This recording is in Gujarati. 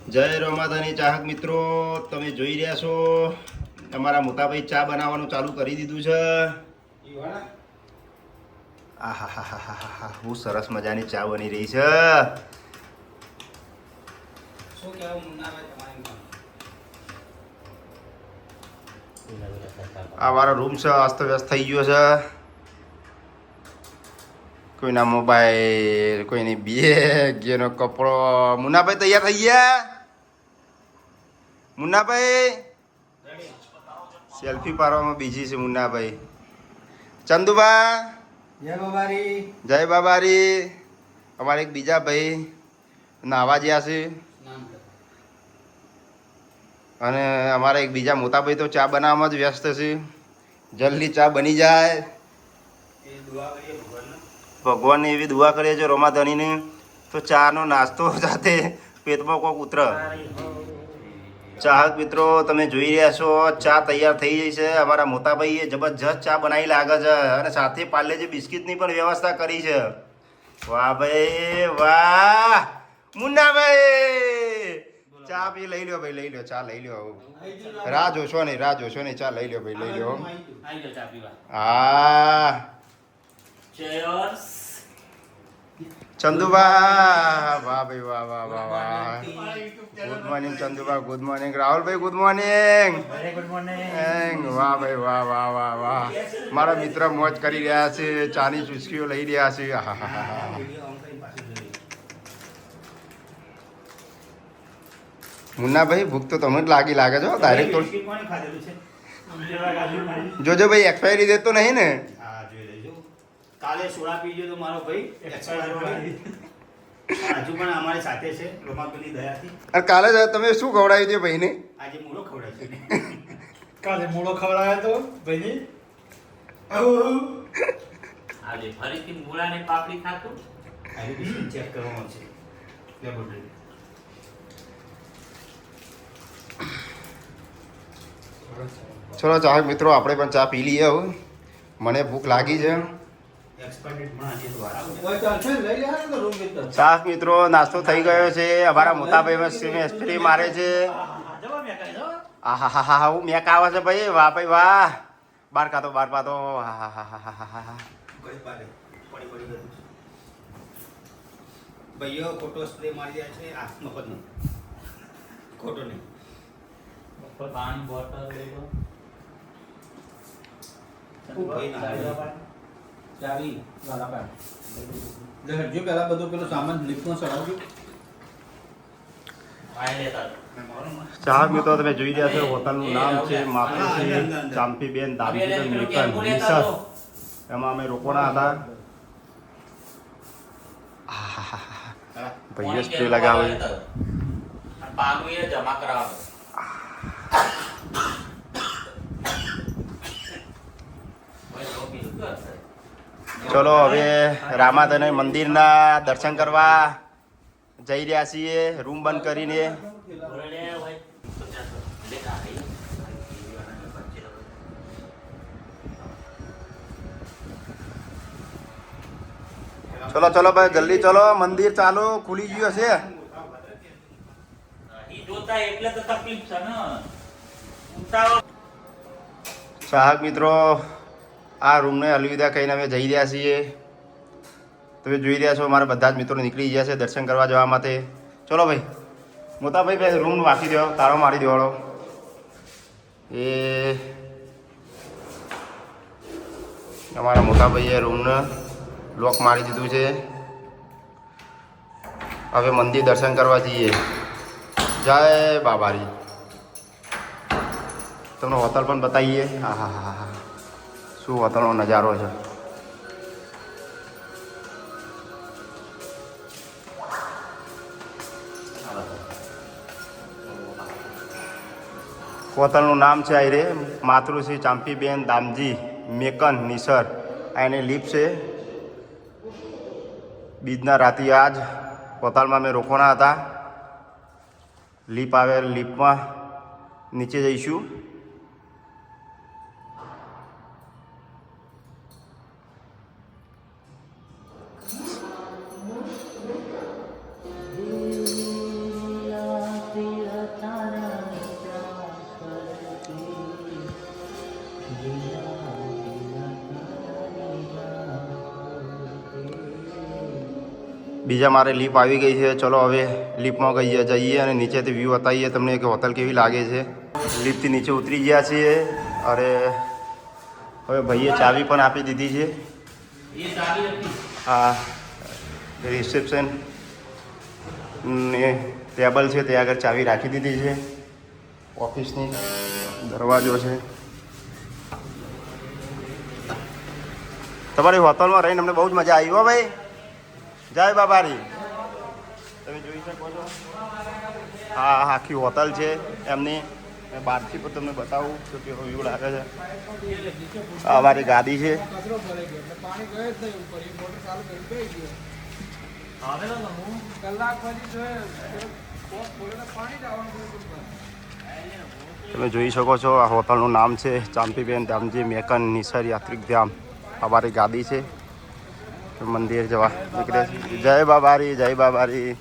જય રોમાધાની ચાહક મિત્રો, તમે જોઈ રહ્યા છો અમારા મોટાભાઈ ચા બનાવવાનું ચાલુ કરી દીધું છે. આહાહાહાહા, હું સરસ મજાની ચા બની રહી છે. આ મારો રૂમ છે, અસ્ત વ્યસ્ત થઈ ગયો છે. કોઈના મોબાઈલ, કોઈની બેગ, જેનો કપડો. મુન્નાભાઈ તૈયાર થઈ ગયા? મુન્નાભાઈ સેલ્ફી પાડવામાં બીજી છે. મુન્નાભાઈ, ચંદુબા જય બાબારી. જય બાબારી. અમારે એક બીજા ભાઈ નાવા જ્યાં છે, અને અમારા એક બીજા મોટા ભાઈ તો ચા બનાવવામાં જ વ્યસ્ત છે. જલ્દી ચા બની જાય. ભગવાનને એવી દુઆ કરીએ છો રોમાધણીને, તો ચાનો નાસ્તો સાથે પેટમાં કોક ઉતર. ચાહક મિત્રો, તમે જોઈ રહ્યા છો ચા તૈયાર થઈ ગઈ છે. અમારા મોટાભાઈએ જબરજસ્ત ચા બનાવી લાગે છે, અને સાથે પાર્લેજી બિસ્કિટની પણ વ્યવસ્થા કરી છે. વાહ ભાઈ વાહ. મુન્નાભાઈ ચા પી લઈ લો ભાઈ, લઈ લો ચા, લઈ લો. રાહ જોશો નહીં, રાહ જોશો નહીં, ચા લઈ લો ભાઈ, લઈ લો. હા ચંદુબા, વાહ ભાઈ વાહ વાહ વાહ વાહ. Good morning Chanduba, good morning રાહુલભાઈ, ગુડ મોર્નિંગ. Good morning. વાહ ભાઈ વાહ વાહ વાહ વાહ. મારા મિત્ર મોજ કરી રહ્યા છે, ચાની ચુસ્કીઓ લઈ રહ્યા છે. આહાહાહા. મુન્નાભાઈ ભૂખ તો તમને જ લાગે છો ડાયરેક્ટ તો. જોજો ભાઈ, એક્સપાયરી ડેટ તો નહીં ને? કાલે સોડા પીજો તો મારો ભાઈ હજુ પણ અમારી સાથે છે, રોમાપુરની દયાથી. અને કાલે તમે શું ખવડાવ્યું છે ભાઈને? આજે મૂળો ખવડાય છે. કાલે મૂળો ખવડાવ્યો તો ભાઈને. આજે ફરીથી મૂળાને પાપડી ખાતું. આજે બી ચેક કરવાનું છે લેબોરેટરી. ચલો ચાહક મિત્રો, આપણે પણ ચા પી લઈએ હવે. મને ભૂખ લાગી છે. ચાહક મિત્રો, નાસ્તો થઈ ગયો છે. અમારા મોટાભાઈ સ્પ્રે મારે છે. આહાહાહા, હું મેક આવે છે ભાઈ. વાહ ભાઈ વાહ. બાર કાતો, બાર પાતો. આહાહાહાહા. ભાઈઓ ખોટો સ્પ્રે મારી રહ્યા છે. આ મફત નો ખોટો નહીં. પાણી બોટલ લઈ લો. ચાવી વાલા પાડ જો પેલા બધું પેલું સામાન લિફ્ટમાં ચડાવજો. પાણી લેતા ચાહક મિત્રો, તમે જોઈ રહ્યા છો હોટલનું નામ છે માતૃશ્રી ચાંપીબેન દામજીબેન મિકન નિસર. એમાં અમે રોકોણા હતા. આહાહાહા. ભાઈએ સ્પ્રે લગાવે. પાનું એ જમા કરાવો. ચલો હવે રામાધન મંદિરના દર્શન કરવા જઈ રહ્યા છીએ, રૂમ બંધ કરીને. ચલો ચલો ભાઈ, જલ્દી ચલો, મંદિર ચાલુ ખુલી ગયું હશે. જોતા એટલે તો તકલીફ છે ને. ઉતારો. ચાહક મિત્રો, આ રૂમને અલવિદા કહીને અમે જઈ રહ્યા છીએ. તમે જોઈ રહ્યા છો મારા બધા જ મિત્રો નીકળી ગયા છે દર્શન કરવા જવા માટે. ચલો ભાઈ, મોટાભાઈ ભાઈ રૂમ વાંચી દો, તાળો મારી દેવાળો. એ અમારા મોટાભાઈએ રૂમને લોક મારી દીધું છે. હવે મંદિર દર્શન કરવા જઈએ. જય બાબારી. તમને હોટલ પણ બતાવીએ. હા હા હા હા, શું હોટલનો નજારો છે. હોટલનું નામ છે આયરે માતૃશ્રી ચાંપીબેન દામજી મેકન નિસર. આ એની લિફ્ટ છે. બીજના રાતે આજ હોટલમાં અમે રોકાણા હતા. લિફ્ટ આવે, લિફ્ટમાં નીચે જઈશું. બીજા મારે લીપ આવી ગઈ છે. ચલો હવે લીપમાં જઈએ અને નીચેથી વ્યૂ બતાવીએ તમને કે હોટલ કેવી લાગે છે. લીપથી નીચે ઉતરી ગયા છીએ. અરે હવે ભાઈએ ચાવી પણ આપી દીધી છે. એ ચાવી હતી. આ રિસેપ્શન ને ટેબલ છે ત્યાં આગળ ચાવી રાખી દીધી છે. ઓફિસની દરવાજો છે. તમારી હોટલમાં રહીને અમને બહુ જ મજા આવી હો ભાઈ. જય બાબારી. તમે જોઈ શકો છો આ આખી હોટલ છે એમની. મેં બહારથી પણ તમને બતાવું તો કેવો વ્યૂ લાગે છે. આ અમારી ગાદી છે. કચરો ભરાઈ ગયો એટલે પાણી ગયો જ નહીં ઉપર. એ મોટર ચાલુ કરી ગઈ ગયો આવેલો ને હું. કલાક પછી જોઈએ પાણી જ આવવાનું ઉપર. તમે જોઈ શકો છો આ હોટલનું નામ છે ચાંપીબેન ધામજી મેકન નિસર યાત્રિક ધામ. અમારી ગાદી છે. મંદિર જવા નીકળે છે. જય બાબારી, જય બાબારી.